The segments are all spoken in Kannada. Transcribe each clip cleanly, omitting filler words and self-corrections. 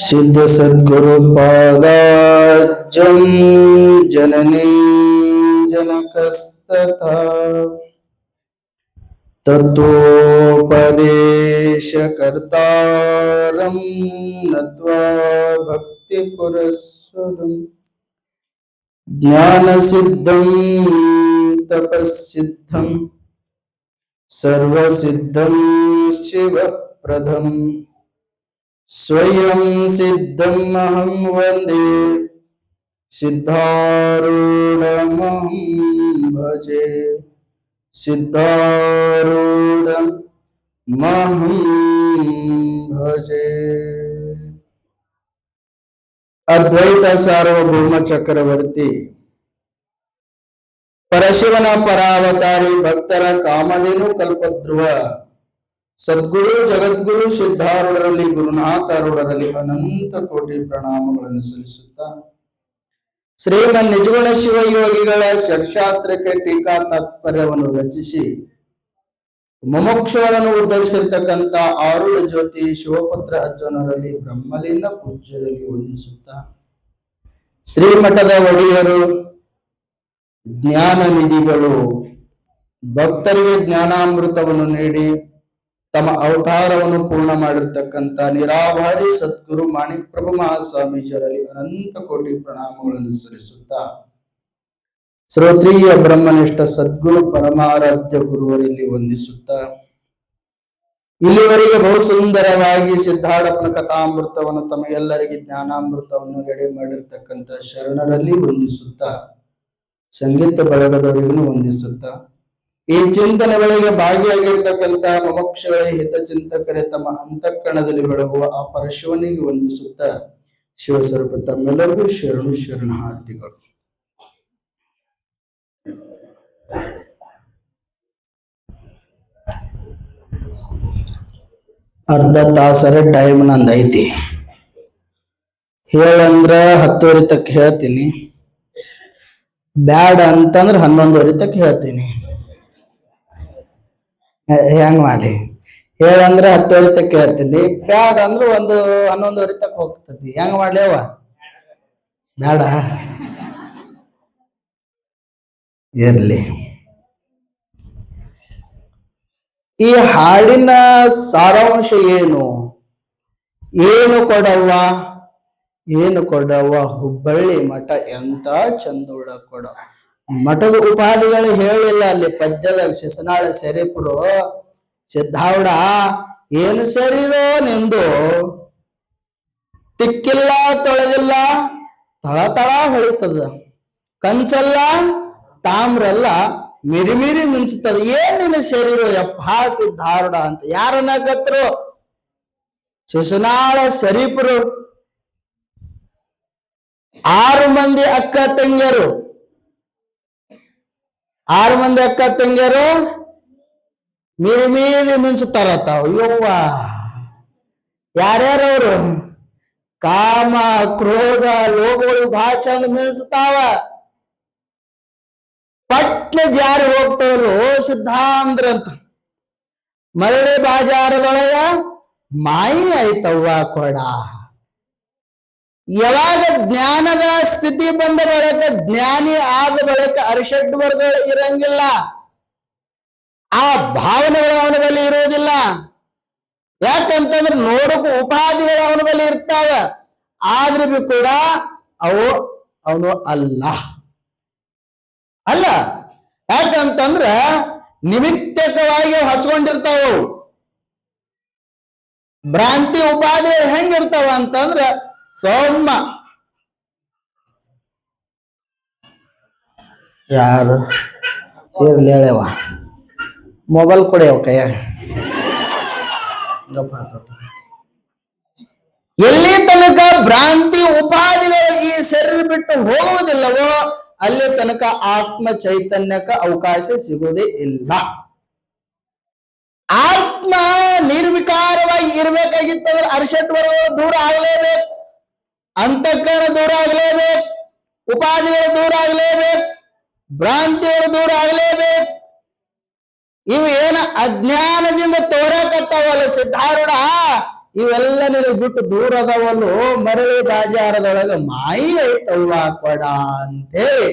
सिद्ध सद्गुरु पादाज्जं जननी जनकस्तथा तत्वोपदेशकर्तारं नत्वा भक्तिपुरस्सरं ज्ञानसिद्धं तपस्सिद्धं सर्वसिद्धं शिवप्रदम् स्वयं सिद्धमहं वन्दे सिद्धारूढमहं भजे सिद्धारूढमहं भजे। ಅದ್ವೈತ ಸಾರ್ವಭೌಮ ಚಕ್ರವರ್ತಿ ಪರಶಿವನ ಪರಾವತಾರಿ ಭಕ್ತರ ಕಾಮಧೇನು ಕಲ್ಪಧ್ರುವ ಸದ್ಗುರು ಜಗದ್ಗುರು ಸಿದ್ಧಾರೂಢರಲ್ಲಿ ಗುರುನಾಥಾರೂಢರಲ್ಲಿ ಅನಂತ ಕೋಟಿ ಪ್ರಣಾಮಗಳನ್ನು ಸಲ್ಲಿಸುತ್ತಾ ಶ್ರೀಮನ್ ನಿಜಗುಣ ಶಿವಯೋಗಿಗಳ ಷಟ್ಶಾಸ್ತ್ರಕ್ಕೆ ಟೀಕಾ ತಾತ್ಪರ್ಯವನ್ನು ರಚಿಸಿ ಮುಮುಕ್ಷುಗಳನ್ನು ಉದ್ಧರಿಸಿರ್ತಕ್ಕಂಥ ಆರುಳ ಜ್ಯೋತಿ ಶಿವಪುತ್ರ ಅಜ್ಜನರಲ್ಲಿ ಬ್ರಹ್ಮಲೀನ ಪೂಜ್ಯರಲ್ಲಿ ವಂದಿಸುತ್ತಾ ಶ್ರೀಮಠದ ಒಡೆಯರು ಜ್ಞಾನ ನಿಧಿಗಳು ಭಕ್ತರಿಗೆ ಜ್ಞಾನಾಮೃತವನ್ನು ನೀಡಿ ತಮ್ಮ ಅವತಾರವನ್ನು ಪೂರ್ಣ ಮಾಡಿರ್ತಕ್ಕಂಥ ನಿರಾಭಾರಿ ಸದ್ಗುರು ಮಾಣಿಕ್ ಪ್ರಭು ಮಹಾಸ್ವಾಮೀಜರಲ್ಲಿ ಅನಂತ ಕೋಟಿ ಪ್ರಣಾಮಗಳನ್ನು ಸಲ್ಲಿಸುತ್ತಾ ಶ್ರೋತ್ರೀಯ ಬ್ರಹ್ಮನಿಷ್ಠ ಸದ್ಗುರು ಪರಮಾರಾಧ್ಯ ಗುರುವರಲ್ಲಿ ವಂದಿಸುತ್ತಾ ಇಲ್ಲಿವರೆಗೆ ಬಹು ಸುಂದರವಾಗಿ ಸಿದ್ಧಾರ್ಥನ ಕಥಾಮೃತವನ್ನು ತಮ್ಮ ಎಲ್ಲರಿಗೆ ಜ್ಞಾನಾಮೃತವನ್ನು ಎಡೆ ಮಾಡಿರ್ತಕ್ಕಂಥ ಶರಣರಲ್ಲಿ ವಂದಿಸುತ್ತಾ ಸಂಗೀತ ಬಳಗದವರಿಗೂ ವಂದಿಸುತ್ತಾ ಈ ಚಿಂತನೆಗಳಿಗೆ ಭಾಗಿಯಾಗಿರ್ತಕ್ಕಂಥ ಮುಮುಕ್ಷುಗಳ ಹಿತಚಿಂತಕರೇ ತಮ್ಮ ಅಂತಃಕರಣದಲ್ಲಿ ಬೆಳಗುವ ಆ ಪರಶಿವನಿಗೆ ವಂದಿಸುತ್ತಾ ಶಿವಸ್ವರೂಪ ತಮ್ಮೆಲ್ಲರಿಗೂ ಶರಣು ಶರಣಾರ್ಥಿಗಳು. ಅರ್ಧ ತಾಸರ ಟೈಮ್ ನಂದೈತಿ. ಹೇಳಂದ್ರ 10:30 ತಕ್ಕ ಹೇಳ್ತೀನಿ, ಬ್ಯಾಡ ಅಂತಂದ್ರ 11:30 ತಕ್ಕ ಹೇಳ್ತೀನಿ. ಹೆಂಗ್ ಮಾಡಿ ಹೇಳಂದ್ರ 10:30 ತಕ್ಕ ಹೇಳ್ತೀನಿ, ಬ್ಯಾಡ ಅಂದ್ರ 11:30 ತಕ್ಕ ಹೋಗ್ತತಿ. ಹೆಂಗ್ ಮಾಡ್ಲೇವ? ಬ್ಯಾಡ ಇರ್ಲಿ. ಈ ಹಾಡಿನ ಸಾರಾಂಶ ಏನು? ಏನು ಕೊಡವ್ವ ಹುಬ್ಬಳ್ಳಿ ಮಠ ಎಂತ ಚಂದೋಳ ಕೊಡ. ಮಠದ ಉಪಾಧಿಗಳು ಹೇಳಿಲ್ಲ ಅಲ್ಲಿ ಪದ್ಯದ ಶಿಸನಾಳ ಸೆರಿಪುರು ಸಿದ್ಧಾವಡ ಏನು ಸರಿರೋ ನಿಂದು, ತಿಕ್ಕಿಲ್ಲ ತೊಳೆದಿಲ್ಲ ತಳ ಹೊಳಿತದ, ಕಂಚಲ್ಲ ತಾಮ್ರಲ್ಲ ಮಿರಿಮಿರಿ ಮಿಂಚುತ್ತದ, ಏನಿನ ಸರಿರೋ ಯಪ್ಪ ಸಿದ್ಧಾರೂಢ ಅಂತ ಯಾರನ್ನಾಗತ್ರು? ಶಿಶುನಾಳ ಸರೀಪರು 6 ಮಂದಿ ಅಕ್ಕ ತಂಗಿಯರು ಮೀರಿ ಮಿಂಚುತ್ತಾರತ್ತಾವ. ಯವ್ವ ಯಾರ್ಯಾರವ್ರು? ಕಾಮ ಕ್ರೋಧ ಲೋಭಗಳು ಬಹಳ ಚಂದ ಮಿಂಚುತ್ತಾವ. ಪಟ್ನ ಜಾರಿ ಹೋಗ್ತವ್ರು ಸಿದ್ಧಾಂದ್ರಂತ. ಮರಳಿ ಬಾಜಾರದೊಳಗ ಮಾಯಿ ಆಯ್ತವ್ವ ಕೊಡ. ಯಾವಾಗ ಜ್ಞಾನದ ಸ್ಥಿತಿ ಬಂದ ಬಳಿಕ, ಜ್ಞಾನಿ ಆದ ಬಳಿಕ ಅರಿಷಡ್ ವರ್ಗಗಳು ಇರಂಗಿಲ್ಲ, ಆ ಭಾವನೆಗಳು ಅವನ ಬಳಿ ಇರುವುದಿಲ್ಲ. ಯಾಕಂತಂದ್ರೆ ನೋಡಕ್ಕೂ ಉಪಾಧಿಗಳು ಅವನ ಬಳಿ ಇರ್ತಾವ, ಆದ್ರೂ ಬಿ ಕೂಡ ಅವನು ಅಲ್ಲ. ಯಾಕಂತಂದ್ರ ನಿಮಿತ್ತಕವಾಗಿ ಹಚ್ಕೊಂಡಿರ್ತಾವ. ಭ್ರಾಂತಿ ಉಪಾಧಿಗಳು ಹೆಂಗಿರ್ತಾವ ಅಂತಂದ್ರ ಸೌಮ್ಯ. ಯಾರು ಇರ್ಲಿ ಹೇಳವ, ಮೊಬೈಲ್ ಕೊಡ್ಯವ ಕೈಯಾಗ. ಎಲ್ಲಿ ತನಕ ಭ್ರಾಂತಿ ಉಪಾಧಿಗಳು ಈ ಶರೀರ ಬಿಟ್ಟು ಹೋಗುವುದಿಲ್ಲವೋ ಅಲ್ಲಿ ತನಕ ಆತ್ಮ ಚೈತನ್ಯಕ್ಕೆ ಅವಕಾಶ ಸಿಗುವುದೇ ಇಲ್ಲ. ಆತ್ಮ ನಿರ್ವಿಕಾರವಾಗಿ ಇರ್ಬೇಕಾಗಿತ್ತಂದ್ರೆ ಅರಿಷಡ್ ವರ್ಗಗಳು ದೂರ ಆಗ್ಲೇಬೇಕು, ಅಂತಃಕರಣ ದೂರ ಆಗ್ಲೇಬೇಕು, ಉಪಾಧಿಗಳು ದೂರ ಆಗ್ಲೇಬೇಕು, ಭ್ರಾಂತಿಗಳು ದೂರ ಆಗ್ಲೇಬೇಕು. ಇವು ಏನ ಅಜ್ಞಾನದಿಂದ ತೋರಕತ್ತಾವಲ್ಲ ಸಿದ್ಧಾರೂಢ, ಇವೆಲ್ಲ ನಿನಗೆ ಬಿಟ್ಟು ದೂರ ಅದಾವಲ್ಲೋ, ಮರಳಿ ಬಾಜಾರದೊಳಗ ಮಾಯಿ ಐತವ್ವ ಕೊಡ ಅಂತೇಳಿ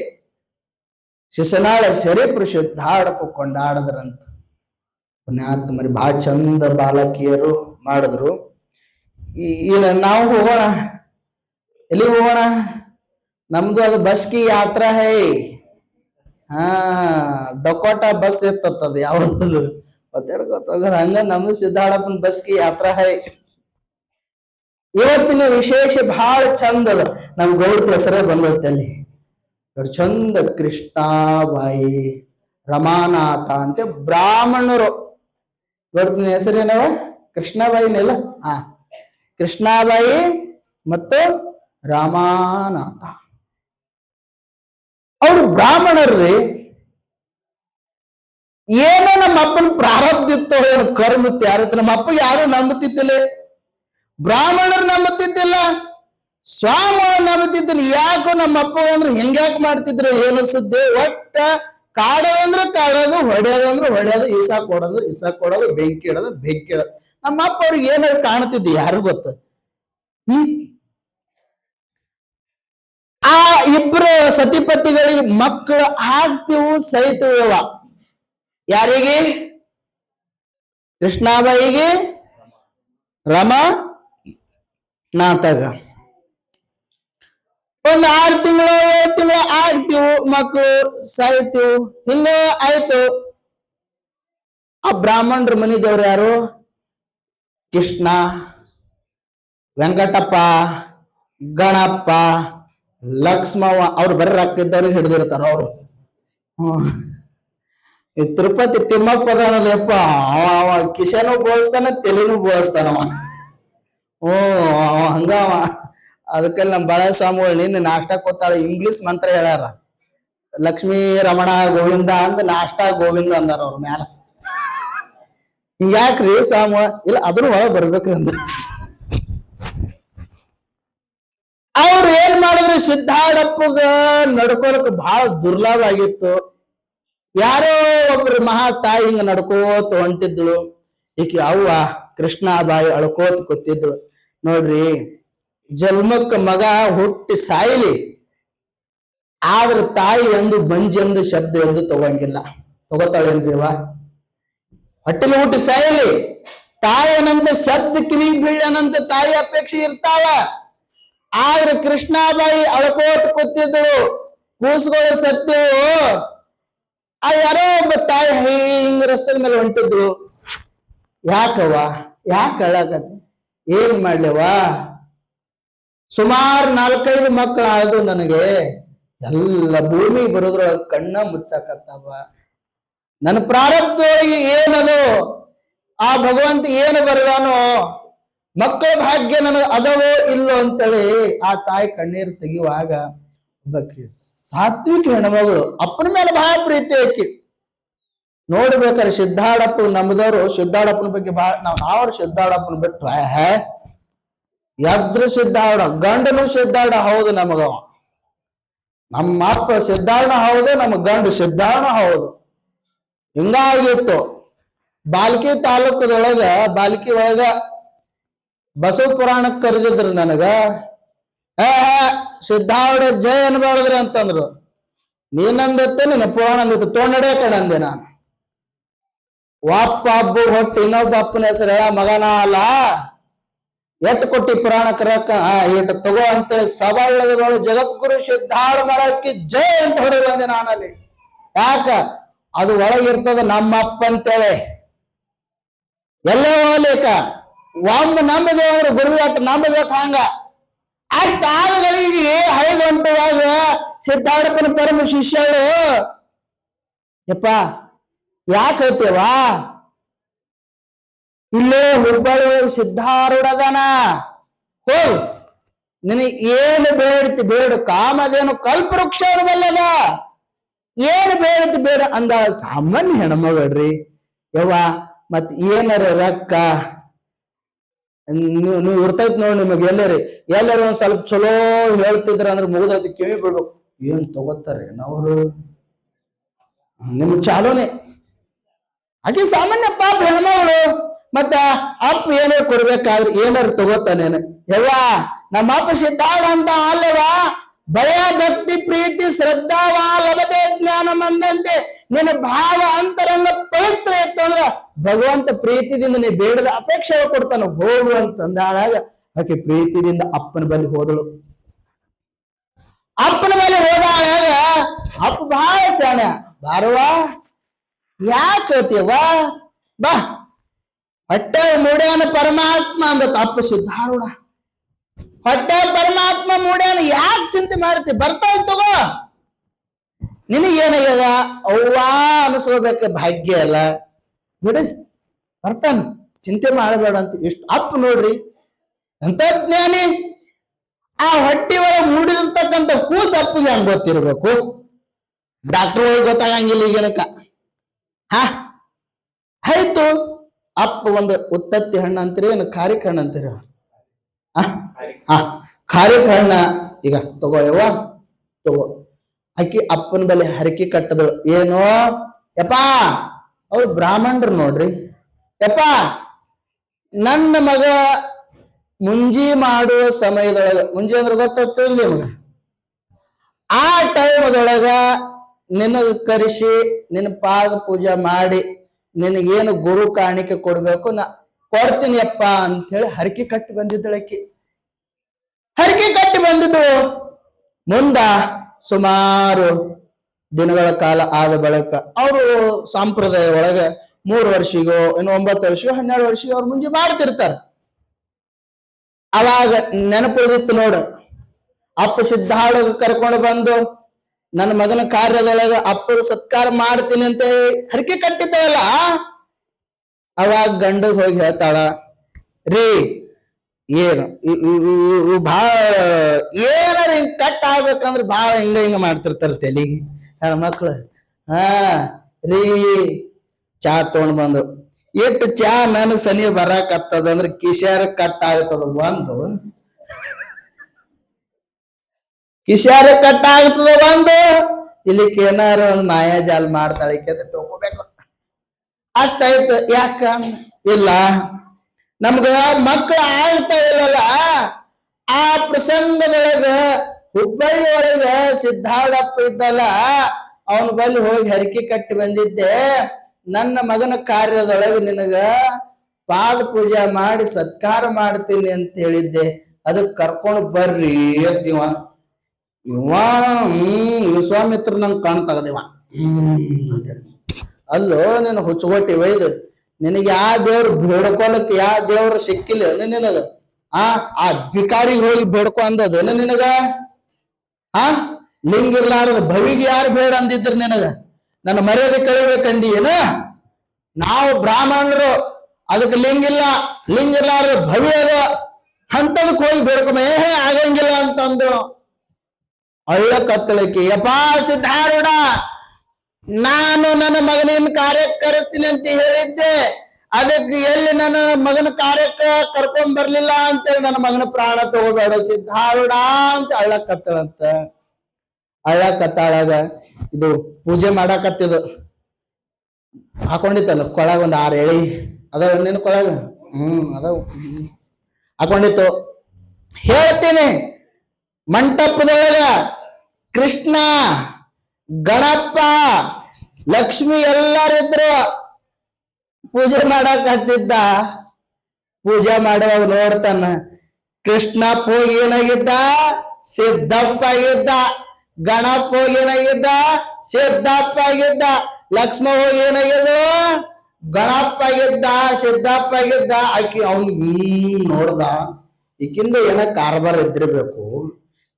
ಶಿಶನಾಳ ಶರೀಫ್ರು ಸಿದ್ಧಾಡಪ್ಪ ಕೊಂಡಾಡದ್ರಂತ. ಪುಣ್ಯಾತ್ಮರಿ ಬಹಳ ಚಂದ ಬಾಲಕಿಯರು ಮಾಡಿದ್ರು. ಈಗ ನಾವು ಹೋಗೋಣ, ಎಲ್ಲಿ ಹೋಗೋಣ? ನಮ್ದು ಅದು ಬಸ್ಕಿ ಯಾತ್ರಾ ಹೈ. ಡಕೋಟಾ ಬಸ್ ಇರ್ತದ ಯಾವ್ದು ಗೊತ್ತಾಗೋದು ಹಂಗ ನಮ್ದು ಸಿದ್ಧಾಡಪ್ಪನ ಬಸ್ಕಿ ಯಾತ್ರಾ ಹೈ. ಇವತ್ತಿನ ವಿಶೇಷ ಬಹಳ ಚಂದ ಅದ. ನಮ್ ಗೌಡ್ತಿ ಹೆಸರೇ ಬಂದತ್ತೆ ಅಲ್ಲಿ. ಚಂದ ಕೃಷ್ಣಾಬಾಯಿ ರಮಾನಾಥ ಅಂತ ಬ್ರಾಹ್ಮಣರು. ಗೌಡ್ತಿನ ಹೆಸರೇನವ? ಕೃಷ್ಣಾಬಾಯಿನೆಲ್ಲ. ಕೃಷ್ಣಾಬಾಯಿ ಮತ್ತು ರಮಾನಾಥ. ಅವ್ರು ಬ್ರಾಹ್ಮಣರ್ರಿ. ಏನೋ ನಮ್ಮ ಅಪ್ಪನ ಪ್ರಾರಬ್ಧ ಇತ್ತು, ಏನು ಕರ್ಮ ಇತ್ತು, ಯಾರಿತ್ತು. ನಮ್ಮ ಅಪ್ಪ ಯಾರು ನಂಬುತ್ತಿದ್ದಿಲ್ಲ, ಬ್ರಾಹ್ಮಣರು ನಂಬುತ್ತಿದ್ದಿಲ್ಲ, ಸ್ವಾಮಿಗಳು ನಂಬುತ್ತಿದ್ದಿಲ್ಲ. ಯಾಕೋ ನಮ್ಮ ಅಪ್ಪ ಅಂದ್ರೆ ಹೆಂಗ್ಯಾಕ್ ಮಾಡ್ತಿದ್ರು ಏನು ಸುದ್ದಿ. ಒಟ್ಟ ಕಾಡೋದಂದ್ರೆ ಕಾಡೋದು, ಹೊಡೆಯೋದಂದ್ರೆ ಹೊಡೆಯೋದು, ಈಸಾ ಕೊಡೋದು, ಬೆಂಕಿ ಇಡೋದು, ಬೆಂಕಿ ಇಡೋದು. ನಮ್ಮ ಅಪ್ಪ ಅವ್ರಿಗೆ ಏನಾದ್ರು ಕಾಣ್ತಿದ್ದಿ ಯಾರು ಗೊತ್ತ. ಆ ಇಬ್ರು ಸತಿಪತಿಗಳಿಗೆ ಮಕ್ಕಳು ಆಗ್ತಿವು ಸಹಿತವ. ಯಾರಿಗೆ? ಕೃಷ್ಣಾಬಾಯಿಗೆ, ರಮಾ ನಾಥಗ. ಒಂದು 6 ತಿಂಗಳು 7 ತಿಂಗಳು ಆಗ್ತಿವು, ಮಕ್ಕಳು ಸಾಯ್ತಿವು. ಹಿಂಗ ಆಯ್ತು. ಆ ಬ್ರಾಹ್ಮಣರ ಮನಿ ದೇವ್ರು ಯಾರು? ಕೃಷ್ಣ, ವೆಂಕಟಪ್ಪ, ಗಣಪ್ಪ, ಲಕ್ಷ್ಮವ್ವ. ಅವ್ರು ಬರೀ ರೊಕ್ಕ ಇದ್ದವ್ರಿಗೆ ಹಿಡಿದಿರ್ತಾರ ಅವರು. ಈ ತಿರುಪತಿ ತಿಮ್ಮಪ್ಪ ಅದಾನಲ್ಲಪ್ಪ, ಅವ ಕಿಶನೂ ಬೋಳಿಸ್ತಾನ, ತೆಲಿನೂ ಬೋಳಿಸ್ತಾನವ. ಹಂಗವ. ಅದಕ್ಕೆ ನಮ್ ಬಾಳೆ ಸ್ವಾಮಿಗಳು ನಿನ್ನ ನಾಷ್ಟ ಕೊತ್ತಾಳ ಇಂಗ್ಲಿಷ್ ಮಂತ್ರ ಹೇಳ್ಯಾರ. ಲಕ್ಷ್ಮೀ ರಮಣ ಗೋವಿಂದ ಅಂದ ನಾಷ್ಟ ಗೋವಿಂದ ಅಂದಾರ ಅವ್ರ ಮ್ಯಾಲ. ಯಾಕ್ರಿ ಸ್ವಾಮಿ? ಇಲ್ಲ ಅದ್ರ ಒಳಗೆ ಬರ್ಬೇಕ್ರಿ ಅಂದ. ಅವ್ರು ಏನ್ ಮಾಡಿದ್ರು, ಸಿದ್ಧಾಡಪ್ಪಗ ನಡ್ಕೊಳಕ್ ಬಹಳ ದುರ್ಲಾಭ ಆಗಿತ್ತು. ಯಾರೋ ಒಬ್ರು ಮಹಾ ತಾಯಿ ಹಿಂಗ ನಡ್ಕೋತ ಹೊಂಟಿದ್ಳು. ಈಕಿ ಅವ್ವ ಕೃಷ್ಣಾಬಾಯಿ ಅಳ್ಕೋತ ಕೂತಿದ್ಳು. ನೋಡ್ರಿ, ಜನ್ಮಕ್ಕ ಮಗ ಹುಟ್ಟಿ ಸಾಯಿಲಿ, ಆದ್ರ ತಾಯಿ ಎಂದು ಬಂಜೆಂದು ಶಬ್ದ ಎಂದು ತಗೊಂಗಿಲ್ಲ. ತಗೋತಾಳೇನ್ರಿವ? ಹೊಟ್ಟೆಲಿ ಹುಟ್ಟಿ ಸಾಯಲಿ, ತಾಯಿ ಅನಂತ ಶಬ್ದ ಕಿವಿಗೆ ಬೀಳನಂತ ತಾಯಿ ಅಪೇಕ್ಷೆ ಇರ್ತಾವ. ಆದ್ರೆ ಕೃಷ್ಣಾಬಾಯಿ ಅಳ್ಕೋತ ಕೂತಿದ್ದಳು. ಕೂಸುಗಳು ಸತ್ಯವು. ಆ ಯಾರೋ ಒಬ್ಬ ತಾಯಿ ಹಿಂಗ ರಸ್ತೆ ಮೇಲೆ ಹೊಂಟಿದ್ರು. ಯಾಕವ್ವ, ಯಾಕೆ ಅಳಕತ್ತಿ? ಏನ್ ಮಾಡ್ಲಿವ? ಸುಮಾರು 4-5 ಮಕ್ಕಳು ಆದ್ರು ನನಗೆ. ಎಲ್ಲ ಭೂಮಿ ಬರೋದ್ರೊಳಗ ಕಣ್ಣ ಮುಚ್ಚಾಕತ್ತಾವ. ನನ್ನ ಪ್ರಾರಬ್ಧದೊಳಗೆ ಏನದು, ಆ ಭಗವಂತ ಏನು ಬರದಾನೋ, ಮಕ್ಕಳ ಭಾಗ್ಯ ನನಗೆ ಅದವೋ ಇಲ್ಲೋ ಅಂತೇಳಿ ಆ ತಾಯಿ ಕಣ್ಣೀರು ತೆಗೆಯುವಾಗ ಒಬ್ಬಕ್ಕೆ ಸಾತ್ವಿಕ ಹೆಣ್ಮಗಳು, ಅಪ್ಪನ ಮೇಲೆ ಬಹಳ ಪ್ರೀತಿ ಆಕಿ. ನೋಡ್ಬೇಕಾದ್ರೆ ಸಿದ್ಧಾಡಪ್ಪ ನಮ್ಮದವ್ರು ಸಿದ್ಧಾಡಪ್ಪನ ಬಗ್ಗೆ ಬಹಳ ನಾವ್ರು ಸಿದ್ಧಾಡಪ್ಪನ ಬಿಟ್ರ ಎದ್ರ ಸಿದ್ಧಾಡ, ಗಂಡನು ಸಿದ್ಧಾಡ ಹೌದು ನಮಗವ. ನಮ್ಮ ಅಪ್ಪ ಸಿದ್ಧಾರಣ ಹೌದು, ನಮ್ಮ ಗಂಡು ಸಿದ್ಧಾರಣ ಹೌದು. ಹಿಂಗಾಗಿತ್ತು. ಬಾಲ್ಕಿ ತಾಲೂಕದೊಳಗ ಬಾಲ್ಕಿ ಒಳಗ ಬಸವ ಪುರಾಣಕ್ಕೆ ಕರೆದಿದ್ರು ನನಗ. ಸಿದ್ಧಾರಣ ಜಯ ಅನ್ಬಾರದ್ರಿ ಅಂತಂದ್ರು. ನೀನಂದತ್ತೆ ನಿನ್ನ ಪುರಾಣ ಅಂದಿತ್ತು, ತೊಂಡಡೆ ಕಣಂದೆ ನಾನು. ಒಪ್ಪ ಹಬ್ಬ ಹೊಟ್ಟು ಇನ್ನೊಬ್ಬ ಅಪ್ಪನ ಹೆಸರು ಹೇಳ ಮಗನ ಅಲ್ಲ, ಎಟ್ಟು ಕೊಟ್ಟಿ ಪುರಾಣ ಕರಕ ಇಟ್ಟು ತಗೋ ಅಂತ ಸಭಾಳದೊಳಗೆ ಜಗದ್ಗುರು ಸಿದ್ಧಾರ್ಥ ಮಹಾರಾಜ್ಗೆ ಜಯ ಅಂತ ಹೊಡೆ ಬಂದೆ ನಾನಲ್ಲಿ. ಯಾಕ? ಅದು ಒಳಗಿರ್ತದ ನಮ್ಮ ಅಪ್ಪ ಅಂತೇಳಿ. ಎಲ್ಲೇ ಹೋಗ್ಲಿಕ್ಕ ಒಮ್ಮೆ ನಂಬದೆ ಅಂದ್ರೆ ಗುರುವಿ ಅಟ್ಟು ನಂಬಬೇಕು. ಹಂಗ ಅಷ್ಟ ಆಳುಗಳಿಗೆ ಹೈದು ಹೊಂಟುವಾಗ ಸಿದ್ಧಾರ್ಥನ ಪರಮ ಶಿಷ್ಯರು ಯಪ್ಪ ಯಾಕೆ ಹೇಳ್ತೇವಾ? ಇಲ್ಲೇ ಹುಬ್ಬಳ್ಳಿ ಸಿದ್ಧಾರೂಢದಾನ, ಹೋಗ್ ನಿನಗೆ ಏನು ಬೇಡ್ತಿ ಬೇಡು, ಕಾಮದೇನು ಕಲ್ಪವೃಕ್ಷ ಬಲ್ಲದ, ಏನು ಬೇಡತಿ ಬೇಡ ಅಂದ. ಸಾಮಾನ್ಯ ಹೆಣ್ಮಗಳ್ರಿ ಯವ್ವ. ಮತ್ ಏನಾರ ರೊಕ್ಕ ನೀವು ಇರ್ತೈತ್ ನೋಡಿ ನಿಮಗೆ. ಎಲ್ಲಾರು ಒಂದ್ ಸ್ವಲ್ಪ ಚಲೋ ಹೇಳ್ತಿದ್ರ ಅಂದ್ರೆ ಮುಗಿದೈತಿ, ಕಿವಿ ಬಿಡ್ಬೇಕು. ಏನ್ ತಗೋತಾರೆ ನಾವು ನಿಮ್ ಚಾಲೋನೆ. ಆಕೆ ಸಾಮಾನ್ಯ ಪಾಪ ಹೆಣ್ಮಗಳು ಮತ್ತ ಅಪ್ಪ ಏನಾರು ಕೊಡ್ಬೇಕಾದ್ರೆ ಏನಾರು ತಗೋತಾನೇನು? ಯವ್ವ ನಮ್ಮ ಅಪ್ಪ ಸಿದ್ಧಾಳ ಅಂತ ಅಲ್ಲವಾ, ಭಯ ಭಕ್ತಿ ಪ್ರೀತಿ ಶ್ರದ್ಧಾವ ಲಭತೆ ಜ್ಞಾನ ಮಂದಂತೆ ನಿನ್ನ ಭಾವ ಅಂತರಂಗ ಪವಿತ್ರ ಇತ್ತು ಅಂದ್ರ ಭಗವಂತ ಪ್ರೀತಿದಿಂದ ನೀ ಬೇಡದ ಅಪೇಕ್ಷೆ ಕೊಡ್ತಾನ, ಹೋಗು ಅಂತಂದಾಳಾಗ ಆಕೆ ಪ್ರೀತಿದಿಂದ ಅಪ್ಪನ ಬಳಿ ಹೋದಳು. ಅಪ್ಪನ ಬಳಿ ಹೋದಾಳಾಗ ಅಪ್ಪ ಬಹಳ ಶಾಣ, ಬಾರವಾ ಯಾಕೆ ಹೇಳ್ತೀಯವ್ವ, ಬಾ ಹೊಟ್ಟೆ ಮೂಡ್ಯಾನ ಪರಮಾತ್ಮ ಅಂದತ್ ಅಪ್ಪ ಸಿದ್ಧಾರೂಢ. ಹೊಟ್ಟೆ ಪರಮಾತ್ಮ ಮೂಡ್ಯಾನ ಯಾಕೆ ಚಿಂತೆ ಮಾಡ್ತಿ, ಬರ್ತಾವ ತಗೋ, ನಿನಗೇನಾಗ್ಯದ ಅವ್ವ ಅನಿಸ್ಕೋಬೇಕ, ಭಾಗ್ಯ ಅಲ್ಲ ಬಿಡು ಬರ್ತಾನ, ಚಿಂತೆ ಮಾಡಬೇಡ ಅಂತ. ಇಷ್ಟು ಅಪ್ಪ ನೋಡ್ರಿ ಎಂತ ಜ್ಞಾನಿ. ಆ ಹೊಟ್ಟಿ ಒಳಗೆ ಮೂಡಿರ್ತಕ್ಕಂಥ ಕೂಸು ಅಪ್ಪಗೆ ಹಂಗ ಗೊತ್ತಿರ್ಬೇಕು, ಡಾಕ್ಟರ್ ಹೋಗಿ ಗೊತ್ತಾಗಂಗಿಲ್ಲ ಈಗಿನಕ. ಆಯ್ತು ಅಪ್ಪ ಒಂದು ಉತ್ತತ್ತಿ ಹಣ್ಣು ಅಂತೀರಿ ಏನು ಖಾರಿಕ ಹಣ್ಣು ಅಂತೀರ? ಖಾರಿಕ ಹಣ್ಣ ಈಗ ತಗೋ ಯವ್ವ ತಗೋ. ಅಕ್ಕಿ ಅಪ್ಪನ ಬಳಿ ಹರಕೆ ಕಟ್ಟದಳು. ಏನೋ ಯಪ್ಪಾ, ಅವ್ರು ಬ್ರಾಹ್ಮಣರು ನೋಡ್ರಿ, ಯಪ್ಪಾ ನನ್ನ ಮಗ ಮುಂಜಿ ಮಾಡುವ ಸಮಯದೊಳಗ, ಮುಂಜಿ ಅಂದ್ರೆ ಗೊತ್ತಾಗ್ತಿಲ್ಲ ನಿಮಗ, ಆ ಟೈಮದೊಳಗ ನಿನಗ ಕರೆಸಿ ನಿನ್ನ ಪಾದ ಪೂಜೆ ಮಾಡಿ ನಿನಗೇನು ಗುರು ಕಾಣಿಕೆ ಕೊಡ್ಬೇಕು ನಾ ಕೊಡ್ತೀನಿ ಅಪ್ಪ ಅಂತ ಹೇಳಿ ಹರಕೆ ಕಟ್ಟಿ ಬಂದಿದ್ದಳಕ್ಕಿ. ಹರಕೆ ಕಟ್ಟಿ ಬಂದಿದ್ದಳು. ಮುಂದ ಸುಮಾರು ದಿನಗಳ ಕಾಲ ಆದ ಬಳಿಕ ಅವರು ಸಂಪ್ರದಾಯ ಒಳಗ 3 ವರ್ಷಿಗೋ ಇನ್ನು 9 ವರ್ಷಿಗೋ 12 ವರ್ಷಿಗೋ ಅವ್ರು ಮುಂಜಿ ಮಾಡ್ತಿರ್ತಾರ. ಅವಾಗ ನೆನಪುಳಿದಿತ್ತು ನೋಡು, ಅಪ್ಪ ಸಿದ್ಧಾಳು ಕರ್ಕೊಂಡು ಬಂದು ನನ್ನ ಮಗನ ಕಾರ್ಯದೊಳಗ ಅಪ್ಪ ಸತ್ಕಾರ ಮಾಡ್ತೀನಿ ಅಂತ ಹರಕೆ ಕಟ್ಟಿದ್ದವಲ್ಲ. ಅವಾಗ ಗಂಡಗ್ ಹೋಗಿ ಹೇಳ್ತಾಳ, ರೀ ಏನು ಭಾಳ ಏನಾರ ಹಿಂಗ್ ಕಟ್ ಆಗ್ಬೇಕಂದ್ರ ಭಾಳ ಹಿಂಗ ಮಾಡ್ತಿರ್ತಾರ ತೆಲಿಗೆ ಹೆಣ್ಮಕ್ಳು. ರೀ ಚಾ ತಗೊಂಡ್ ಬಂದು ಎಷ್ಟು ಚಾ ನನ್ನ ಸನಿ ಬರಾಕತ್ತದ ಅಂದ್ರೆ ಕಿಶಾರ ಕಟ್ ಆಗ್ತದ, ಒಂದು ಕಿಶಾರ ಕಟ್ ಆಗ್ತದ, ಒಂದು ಇಲ್ಲಿಕ್ಕೆ ಏನಾರು ಒಂದು ಮಾಯಾಜಾಲ ಮಾಡ್ತಾಳೆ ತಗೋಬೇಕು ಅಷ್ಟಾಯ್ತು. ಯಾಕ ಇಲ್ಲ ನಮ್ಗ ಮಕ್ಕಳು ಆಗ್ತಾ ಇಲ್ಲಲ್ಲ. ಆ ಪ್ರಸಂಗದೊಳಗ ಹುಬ್ಬಳ್ಳಿ ಒಳಗ ಸಿದ್ಧಾಳಪ್ಪ ಇದ್ದಲ್ಲ, ಅವನ ಬಳಿ ಹೋಗಿ ಹರಕೆ ಕಟ್ಟಿ ಬಂದಿದ್ದೆ, ನನ್ನ ಮಗನ ಕಾರ್ಯದೊಳಗೆ ನಿನಗ ಪಾದ ಪೂಜೆ ಮಾಡಿ ಸತ್ಕಾರ ಮಾಡ್ತೀನಿ ಅಂತ ಹೇಳಿದ್ದೆ, ಅದಕ್ಕೆ ಕರ್ಕೊಂಡು ಬರ್ರಿ ಅಂತೀವ. ವಿಶ್ವಾಮಿತ್ರ ನಂಗೆ ಕಾಣ್ತಾಗದಿವ. ಅಲ್ಲೋ ನಿನ್ನ ಹುಚ್ಚುಗೊಟ್ಟಿ ಒಯ್ದು ನಿನಗೆ ಯಾವ ದೇವ್ರು ಬೇಡ್ಕೊಳಕ್ ಯಾವ ದೇವ್ರು ಸಿಕ್ಕಿಲ್ಲ ನಿನಗ? ಆ ಬಿಕಾರಿಗೆ ಹೋಗಿ ಬೇಡ್ಕೊ ಅಂದದೇನು ನಿನಗ? ಲಿಂಗ ಇರ್ಲಾರದ ಭವಿಗೆ ಯಾರು ಬೇಡ ಅಂದಿದ್ರ ನಿನಗ? ನನ್ನ ಮರ್ಯಾದೆ ಕಳಿಬೇಕಂದಿ ಏನ? ನಾವು ಬ್ರಾಹ್ಮಣರು, ಅದಕ್ಕೆ ಲಿಂಗ ಇಲ್ಲ, ಲಿಂಗ ಇರ್ಲಾರದ ಭವಿ ಅದ ಅಂತದಕ್ಕೆ ಹೋಗಿ ಬೇಡ್ಕೊಮ ಆಗಂಗಿಲ್ಲ ಅಂತಂದು ಅಳ್ಳ ಕತ್ತಳಕ್ಕೆ. ಯಪ್ಪಾ ಸಿದ್ಧಾರೂಢ, ನಾನು ನನ್ನ ಮಗನಿನ ಕಾರ್ಯಕ್ಕೆ ಕರೆಸ್ತೀನಿ ಅಂತ ಹೇಳಿದ್ದೆ, ಅದಕ್ಕೆ ಎಲ್ಲಿ ನನ್ನ ಮಗನ ಕಾರ್ಯಕ್ಕೆ ಕರ್ಕೊಂಡ್ ಬರ್ಲಿಲ್ಲ ಅಂತೇಳಿ ನನ್ನ ಮಗನ ಪ್ರಾಣ ತಗೋಬೇಡ ಸಿದ್ಧಾರೂಢ ಅಂತ ಅಳ್ಳಕತ್ತಳಂತ. ಅಳ್ಳಕತ್ತಾಳಾಗ ಇದು ಪೂಜೆ ಮಾಡಾಕತ್ತಿದು ಹಾಕೊಂಡಿತ್ತಲ್ಲ ಕೊಳಗ ಒಂದ್ 6 ಎಳಿ ಅದಾವ ನಿನ್ನ ಕೊಳಗ, ಅದಾವ ಹಾಕೊಂಡಿತ್ತು. ಹೇಳ್ತೀನಿ, ಮಂಟಪದೊಳಗ ಕೃಷ್ಣ, ಗಣಪ, ಲಕ್ಷ್ಮಿ ಎಲ್ಲರಿದ್ರು ಪೂಜೆ ಮಾಡಕ್ ಹತ್ತಿದ್ದ. ಪೂಜೆ ಮಾಡುವಾಗ ನೋಡ್ತಾನ, ಕೃಷ್ಣಪ್ಪ ಹೋಗಿ ಏನಾಗಿದ್ದ? ಸಿದ್ದಪ್ಪ ಆಗಿದ್ದ. ಗಣಪ ಹೋಗಿ ಏನಾಗಿದ್ದ? ಸಿದ್ದಪ್ಪ ಆಗಿದ್ದ. ಲಕ್ಷ್ಮ ಹೋಗಿ ಏನಾಗಿದ್ದ? ಗಣಪ ಆಗಿದ್ದ, ಸಿದ್ದಪ್ಪ ಆಗಿದ್ದ. ಆಕಿ ಅವ್ನು ನೋಡ್ದ, ಈಕಿಂದ ಏನ ಕಾರ್ಬಾರ್ ಇದ್ದಿರ್ಬೇಕು.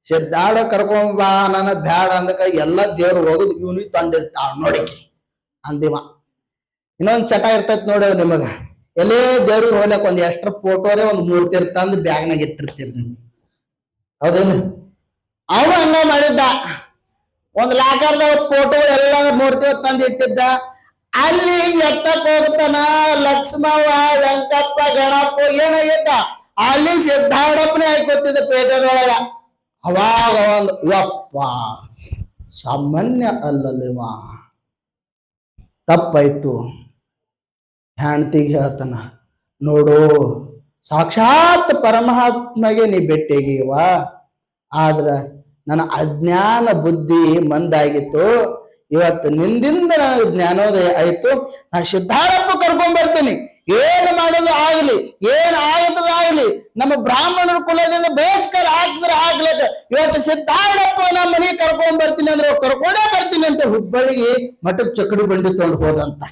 ಸಿದ್ದಾಡ ಕರ್ಕೊಂಡ್ ಬಾ ನನ್ನ ಬ್ಯಾಡ ಅಂದಕ ಎಲ್ಲ ದೇವ್ರು ಹೋಗುದು ಇವನಿ ತಂದಿರ್ತಾಳ ನೋಡಿಕಿ ಅಂದಿವ. ಇನ್ನೊಂದ್ ಚಟ ಇರ್ತೈತಿ ನೋಡಿ ನಿಮಗ, ಎಲ್ಲೇ ದೇವ್ರಿಗೆ ಹೋಗ್ಲಕ್ ಒಂದ್ ಎಷ್ಟ್ರ ಫೋಟೋರೇ ಒಂದ್ ಮೂರ್ತಿ ತಂದು ಬ್ಯಾಗ್ನಾಗ ಇಟ್ಟಿರ್ತೀರಿ ನೀವು, ಹೌದೇನು? ಅವನು ಹಂಗ ಮಾಡಿದ್ದ. ಒಂದ್ ಲಾಕರ್ದ ಫೋಟೋ ಎಲ್ಲ ಮೂರ್ತಿ ತಂದು ಇಟ್ಟಿದ್ದ. ಅಲ್ಲಿ ಎತ್ತಕ್ ಹೋಗ್ತಾನ ಲಕ್ಷ್ಮವ್ವ, ವೆಂಕಪ್ಪ, ಗಣಪ್ಪ ಏನಾಗಿದ್ದ ಅಲ್ಲಿ ಸಿದ್ದಾಡಪ್ಪನೇ ಹಾಕೊತಿದ್ದ ಪೇಟೆದೊಳಗ. ಅವಾಗ ಒಂದು ಯಪ್ಪ ಸಾಮಾನ್ಯ ಅಲ್ಲಲ್ಲಿವ, ತಪ್ಪಾಯ್ತು. ಹೆಣ್ತಿಗೆ ಹೇಳ್ತಾನ, ನೋಡು, ಸಾಕ್ಷಾತ್ ಪರಮಾತ್ಮಗೆ ನೀ ಭೇಟಿಯಾಗಿವ. ಆದ್ರ ನನ್ನ ಅಜ್ಞಾನ ಬುದ್ಧಿ ಮಂದಾಗಿತ್ತು. ಇವತ್ತು ನಿಂದಿಂದ ನನಗೆ ಜ್ಞಾನೋದಯ ಆಯ್ತು. ನಾ ಸಿದ್ಧಾರಪ್ಪ ಕರ್ಕೊಂಡ್ ಬರ್ತೀನಿ. ಏನು ಮಾಡೋದು ಆಗ್ಲಿ, ಏನ್ ಆಗತ್ತದಾಗ್ಲಿ, ನಮ್ಮ ಬ್ರಾಹ್ಮಣರ ಕುಲದಿಂದ ಬೇಸ್ಕರ ಹಾಕಿದ್ರೆ ಹಾಕ್ಲಕ್ಕ. ಇವತ್ತು ಸಿದ್ಧಾರಪ್ಪ ನಮ್ಮ ಮನೆಗೆ ಕರ್ಕೊಂಡ್ ಬರ್ತೀನಿ ಅಂದ್ರೆ ಕರ್ಕೊಂಡೇ ಬರ್ತೀನಿ ಅಂತ ಹುಬ್ಬಳ್ಳಿಗೆ ಮಠದ ಚಕಡಿ ಬಂಡಿ ತಗೊಂಡು ಹೋದಂತ.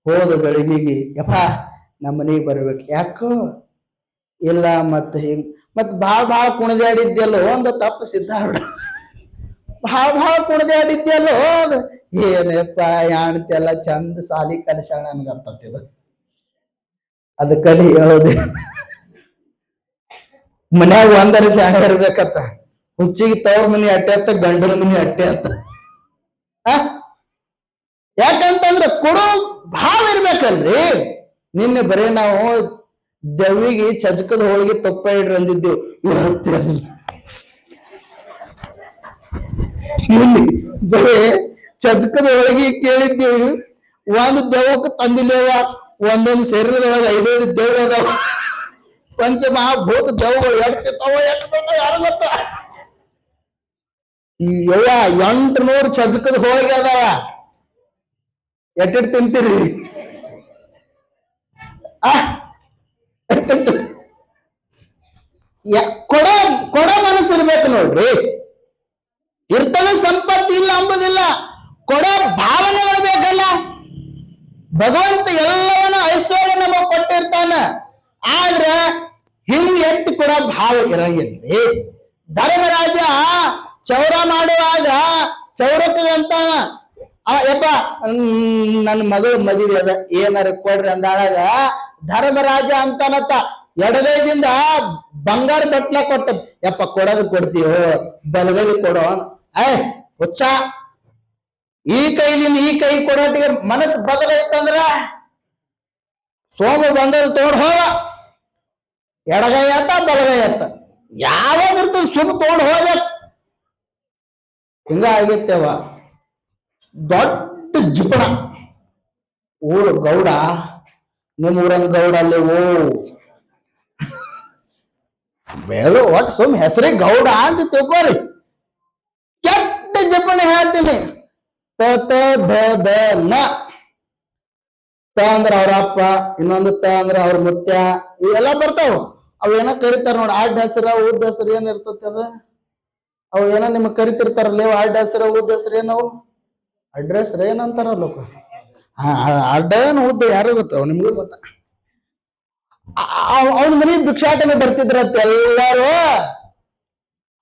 ಹೋದ ಗಳಿಗೆಗೆ ಯಪ್ಪ ನಮ್ಮ ಮನೆಗೆ ಬರ್ಬೇಕು. ಯಾಕೋ ಇಲ್ಲ ಮತ್ತ ಹಿಂಗ್ ಮತ್ ಭಾಳ ಕುಣಿದಾಡಿದ್ಯಲ್ಲೋ ಒಂದು ತಪ್ಪು ಸಿದ್ಧಾರೂಢ. ಭಾಳ ಕುಣಿದಾಡಿದ್ಯಲ್ಲೋ, ಏನಪ್ಪ ಯಾಣತೆಲ್ಲ ಚಂದ ಸಾಲಿ ಕಲಿಸ್ಯಾಳ ನನ್ಗಂತತಿದ. ಅದ ಕಲಿ ಹೇಳೋದೇ ಮನ್ಯಾಗ ಒಂದರ ಶಾಣೆ ಇರ್ಬೇಕತ್ತ. ಹುಚ್ಚಿಗೆ ತವ್ರ ಮನಿ ಅಟ್ಟೆ ಅತ್ತ, ಗಂಡನ ಮನಿ ಅಟ್ಟೆ ಅತ್ತ. ಯಾಕಂತಂದ್ರ ಕೊಡೋ ಭಾವ ಇರ್ಬೇಕಲ್ರಿ. ನಿನ್ನೆ ಬರೀ ನಾವು ದೆವ್ವಿಗೆ ಚಜಕದ ಹೋಳಿಗೆ ತುಪ್ಪ ಇಡ್ರಿ ಅಂದಿದ್ದೇವು. ಬರೀ ಚಜಕದ ಹೋಳಿಗೆ ಕೇಳಿದ್ದೇವಿ. ಒಂದು ದೆವ್ವಕ್ಕೆ ತಂದಿಲ್ಲೇವ, ಒಂದೊಂದು ಶರೀರದೊಳಗೆ 5-5 ದೆವ್ವ ಅದಾವ. ಪಂಚಮಹಾಭೂತ ದೆವ್ವಗಳು ಎಡ್ತಿರ್ತಾವ, ಯಾರು ಗೊತ್ತ. ಈ 800 ಚಜಕದ ಹೋಳಿಗೆ ಅದಾವ. ಎಟ್ಟಿಟ್ಟು ತಿಂತೀರಿ? ಕೊಡ ಮನಸ್ಸು ಇರ್ಬೇಕು ನೋಡ್ರಿ. ಇರ್ತದೆ ಸಂಪತ್ತಿ ಇಲ್ಲ ಅಂಬುದಿಲ್ಲ, ಕೊಡೋ ಭಾವನೆಗಳು ಬೇಕಲ್ಲ. ಭಗವಂತ ಎಲ್ಲವನ್ನ ಐಶ್ವರ್ಯ ನಮಗ್ ಕೊಟ್ಟಿರ್ತಾನ. ಆದ್ರ ಹಿಂಗ್ ಎತ್ತಿ ಕೊಡೋ ಭಾವ ಇರಂಗಿಲ್ರಿ. ಧರ್ಮರಾಜ ಚೌರ ಮಾಡುವಾಗ ಚೌರಕ್ಕಂತ ಯಪ್ಪ ನನ್ನ ಮಗಳು ಮದುವೆ ಅದ, ಏನಾರ ಕೊಡ್ರಿ ಅಂದಾಳಾಗ ಧರ್ಮರಾಜ ಅಂತಾನತ್ತ ಎಡಗೈದಿಂದ ಬಂಗಾರ ಬಟ್ಲ ಕೊಟ್ಟ. ಯಪ್ಪ ಕೊಡೋದು ಕೊಡ್ತೀವೋ, ಬಲಗೈ ಕೊಡೋ. ಹುಚ್ಚ, ಈ ಕೈಲಿಂದ ಈ ಕೈ ಕೊಡೋಟಿಗೆ ಮನಸ್ಸು ಬದಲೈತಂದ್ರ ಸೋಮ ಬಂಗಾರ ತೋಡ್ ಹೋಗ, ಎಡಗೈ ಆತ ಬಲಗೈ ಆತ ಯಾವಾಗ ಇರ್ತದ, ಸುಮ್ ತಗೊಂಡು ಹೋಗ್ಬೇಕು. ಹಿಂಗ ಆಗಿತ್ತೇವ. ದೊಡ್ಡ ಜಿಪಣ ಊರು ಗೌಡ, ನಿಮ್ಮ ಊರನ್ ಗೌಡ ಅಲ್ಲಿ ಬೇಡ ಒಟ್ಟು ಸುಮ್ ಹೆಸರೇ ಗೌಡ ಅಂತ ತಿಳ್ಕೋರಿ. ಕೆಟ್ಟ ಜಿಪಣಿ ಹೇಳ್ತೀನಿ. ತ ಅಂದ್ರ ಅವ್ರ ಅಪ್ಪ, ಇನ್ನೊಂದು ತ ಅಂದ್ರ ಅವ್ರ ಮುತ್ಯ, ಇವೆಲ್ಲ ಬರ್ತಾವ. ಅವ್ ಏನೋ ಕರಿತಾರ ನೋಡಿ, ಅಡ್ಡ ಹೆಸರ ಉದ್ದ ಹೆಸರು ಏನ್ ಇರ್ತತಿ ಅದ. ಅವ್ ಏನೋ ನಿಮಗ್ ಕರಿತಿರ್ತಾರಲ್ಲ, ಅಡ್ಡ ಹೆಸರ ಉದ್ದ ಹೆಸರು ಏನವು, ಅಡ್ರೆಸ್ ಏನಂತಾರಲ್ಲ. ಅಡ್ಡ ಏನು ಉದ್ದ ಯಾರು ಗೊತ್ತ, ನಿಮ್ಗೂ ಗೊತ್ತ. ಅವನ ಮನೆ ಭಿಕ್ಷಾಟನೆ ಬರ್ತಿದ್ರತ್ತ ಎಲ್ಲಾರು.